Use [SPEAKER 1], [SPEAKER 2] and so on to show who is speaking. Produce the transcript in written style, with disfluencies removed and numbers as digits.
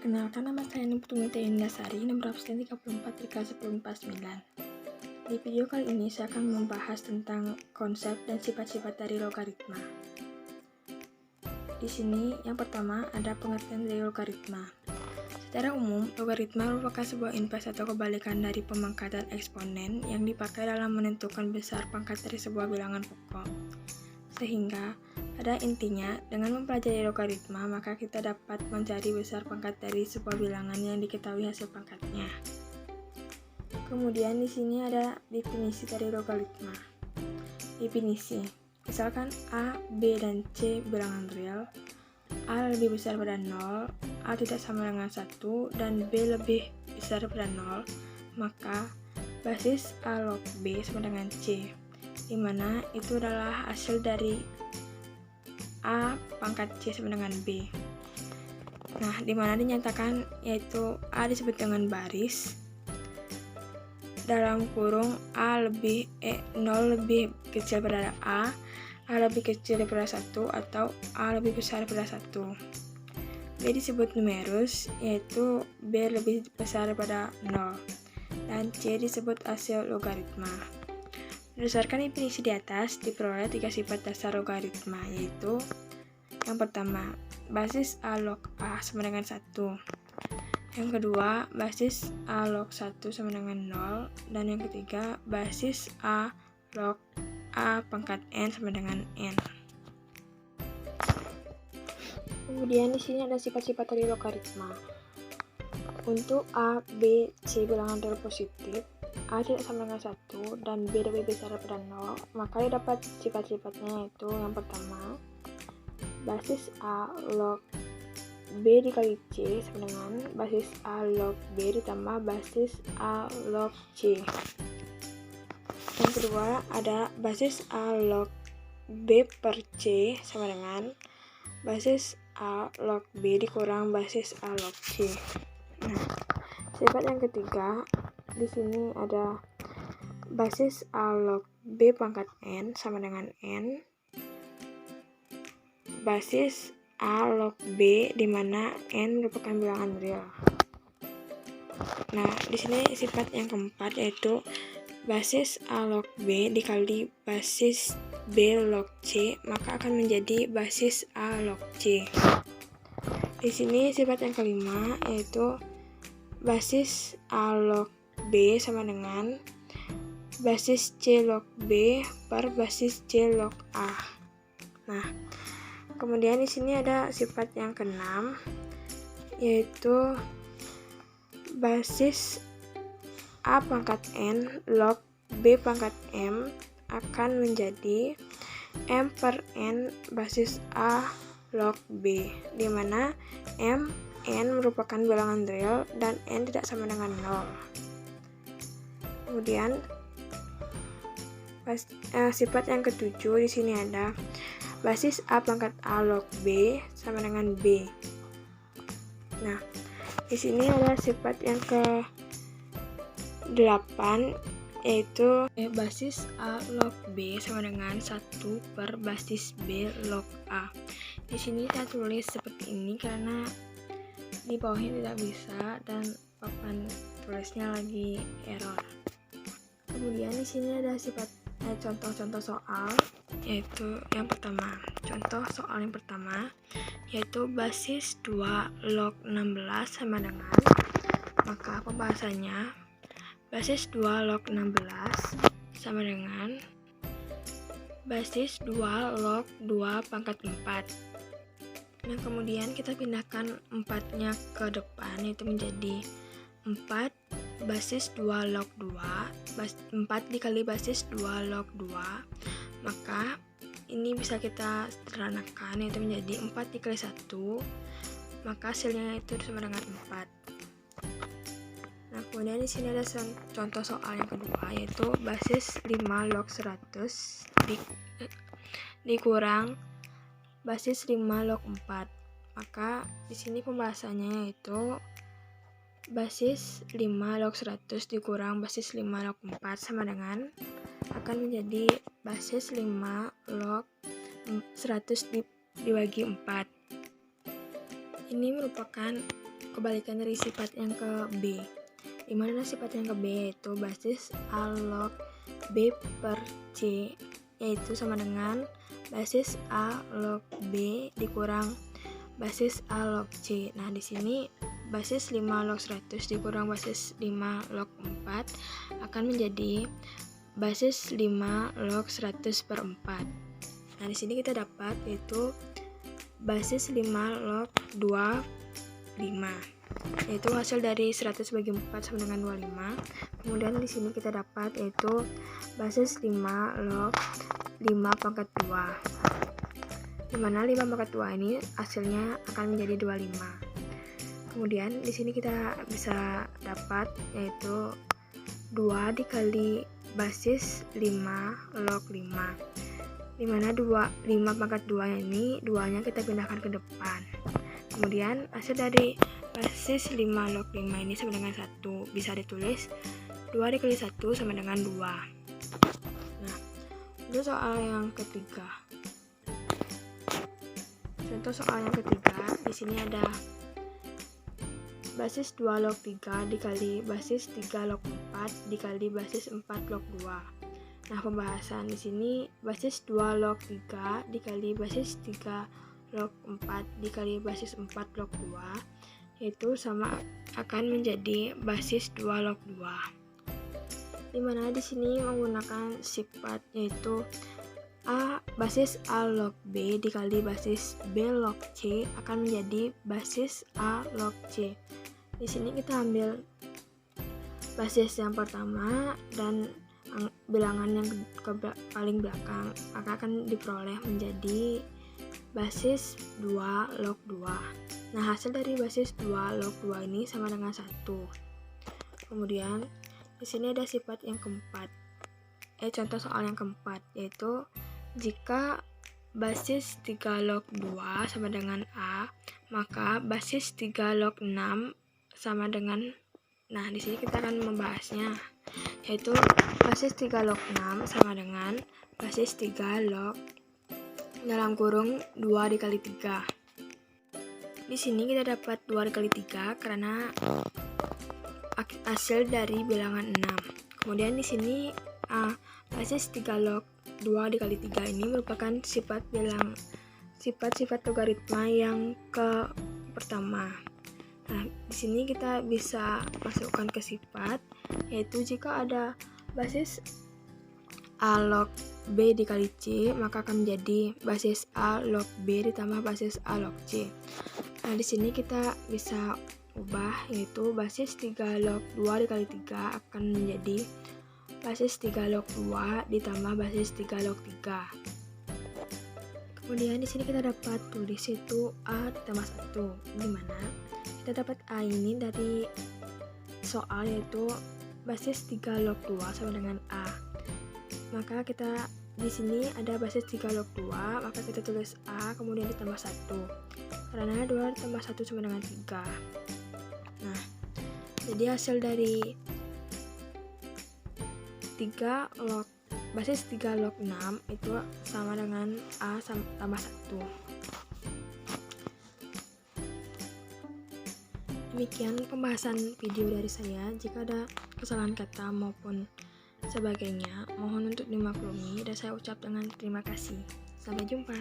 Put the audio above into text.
[SPEAKER 1] Perkenalkan, nama saya Putumita Indasari, nomor absen 34 di kelas 1049. Di video kali ini saya akan membahas tentang konsep dan sifat-sifat dari logaritma. Di sini yang pertama ada pengertian dari logaritma. Secara umum, logaritma merupakan sebuah inverse atau kebalikan dari pemangkatan eksponen yang dipakai dalam menentukan besar pangkat dari sebuah bilangan pokok. Sehingga, pada intinya, dengan mempelajari logaritma, maka kita dapat mencari besar pangkat dari sebuah bilangan yang diketahui hasil pangkatnya. Kemudian di sini ada definisi dari logaritma. Definisi, misalkan A, B, dan C bilangan real, A lebih besar pada 0, A tidak sama dengan 1, dan B lebih besar pada 0, maka basis A log B sama dengan C, di mana itu adalah hasil dari A pangkat C sama dengan B. Nah, di mana dinyatakan yaitu A disebut dengan baris dalam kurung 0 lebih kecil pada A lebih kecil daripada 1, atau A lebih besar daripada 1. B disebut numerus, yaitu B lebih besar daripada 0. Dan C disebut hasil logaritma. Berdasarkan definisi di atas, diperoleh 3 sifat dasar logaritma, yaitu yang pertama, basis A log A sama dengan 1. Yang kedua, basis A log 1 sama dengan 0. Dan yang ketiga, basis A log A pangkat N sama dengan N. Kemudian di sini ada sifat-sifat dari logaritma. Untuk A, B, C bilangan real positif, A tidak sama dengan 1 dan B lebih besar daripada 0, maka dapat sifat-sifatnya, yaitu yang pertama, basis A log B dikali C sama dengan basis A log B ditambah basis A log C. Yang kedua ada basis A log B per C sama dengan basis A log B dikurang basis A log C. Nah, sifat yang ketiga di sini ada basis A log B pangkat N sama dengan N, basis A log B di mana N merupakan bilangan real. Nah, di sini sifat yang keempat yaitu basis A log B dikali basis B log C, maka akan menjadi basis A log C. Di sini sifat yang kelima yaitu basis A log B sama dengan basis C log B per basis C log A. Nah, kemudian di sini ada sifat yang keenam yaitu basis A pangkat N log B pangkat M akan menjadi M per N basis A log B, di mana N merupakan bilangan real dan N tidak sama dengan 0. Kemudian sifat yang ketujuh di sini ada basis A pangkat A log B sama dengan B. Nah, di sini ada sifat yang ke-8 yaitu basis A log B sama dengan 1 per basis B log A. Di sini saya tulis seperti ini karena di bawahnya tidak bisa dan papan tulisnya lagi error. Kemudian di sini ada sifat contoh-contoh soal, yaitu yang pertama. Contoh soal yang pertama yaitu basis 2 log 16 sama dengan, maka pembahasannya basis 2 log 16 sama dengan basis 2 log 2 pangkat 4. Nah, kemudian kita pindahkan 4-nya ke depan, yaitu menjadi 4 basis 2 log 2, 4 dikali basis 2 log 2, maka ini bisa kita sederhanakan, yaitu menjadi 4 dikali 1, maka hasilnya itu sama dengan 4. Nah, kemudian di sini ada contoh soal yang kedua, yaitu basis 5 log 100 dikurang basis 5 log 4. Maka di sini pembahasannya yaitu basis 5 log 100 dikurang basis 5 log 4 sama dengan akan menjadi basis 5 log 100 dibagi 4. Ini merupakan kebalikan dari sifat yang ke B. Dimana sifat yang ke B yaitu basis A log B per C, yaitu sama dengan basis A log B dikurang basis A log C. Nah, di sini basis 5 log 100 dikurang basis 5 log 4 akan menjadi basis 5 log 100 per 4. Nah, di sini kita dapat yaitu basis 5 log 25, yaitu hasil dari 100 bagi 4 sama dengan 25. Kemudian di sini kita dapat yaitu basis 5 log 5 pangkat 2, dimana 5 pangkat 2 ini hasilnya akan menjadi 25. Kemudian di sini kita bisa dapat yaitu 2 dikali basis 5 log 5, dimana 5 pangkat 2 ini 2-nya kita pindahkan ke depan. Kemudian hasil dari basis 5 log 5 ini sama dengan 1, bisa ditulis 2 dikali 1 sama dengan 2. Nah, untuk soal yang ketiga. Contoh soal yang ketiga, di sini ada basis 2 log 3 dikali basis 3 log 4 dikali basis 4 log 2. Nah, pembahasan di sini basis 2 log 3 dikali basis 3 log 4 dikali basis 4 log 2 yaitu sama akan menjadi basis 2 log 2. Dimana di sini menggunakan sifat yaitu basis A log B dikali basis B log C akan menjadi basis A log C. Di sini kita ambil basis yang pertama dan bilangan yang paling belakang, maka akan diperoleh menjadi basis 2 log 2. Nah, hasil dari basis 2 log 2 ini sama dengan 1. Kemudian di sini ada sifat yang keempat. Contoh soal yang keempat yaitu jika basis 3 log 2 sama dengan A, maka basis 3 log 6 sama dengan, nah di sini kita akan membahasnya yaitu basis 3 log 6 sama dengan basis 3 log dalam kurung 2 dikali 3. Di sini kita dapat 2 dikali 3 karena hasil dari bilangan 6. Kemudian di sini basis 3 log 2 dikali 3 ini merupakan sifat-sifat logaritma yang ke pertama. Nah, di sini kita bisa masukkan ke sifat yaitu jika ada basis A log B dikali C, maka akan menjadi basis A log B ditambah basis A log C. Nah, di sini kita bisa ubah yaitu basis 3 log 2 dikali 3 akan menjadi basis 3 log 2 ditambah basis 3 log 3. Kemudian di sini kita dapat tulis itu A ditambah 1, di mana kita dapat A ini dari soal yaitu basis 3 log 2 sama dengan A. Maka kita di sini ada basis 3 log 2, maka kita tulis A kemudian ditambah 1. Karena 2 ditambah 1 sama dengan 3. Nah, jadi hasil dari basis 3 log 6 itu sama dengan A tambah 1. Demikian pembahasan video dari saya. Jika ada kesalahan kata maupun sebagainya, mohon untuk dimaklumi dan saya ucap dengan terima kasih. Sampai jumpa.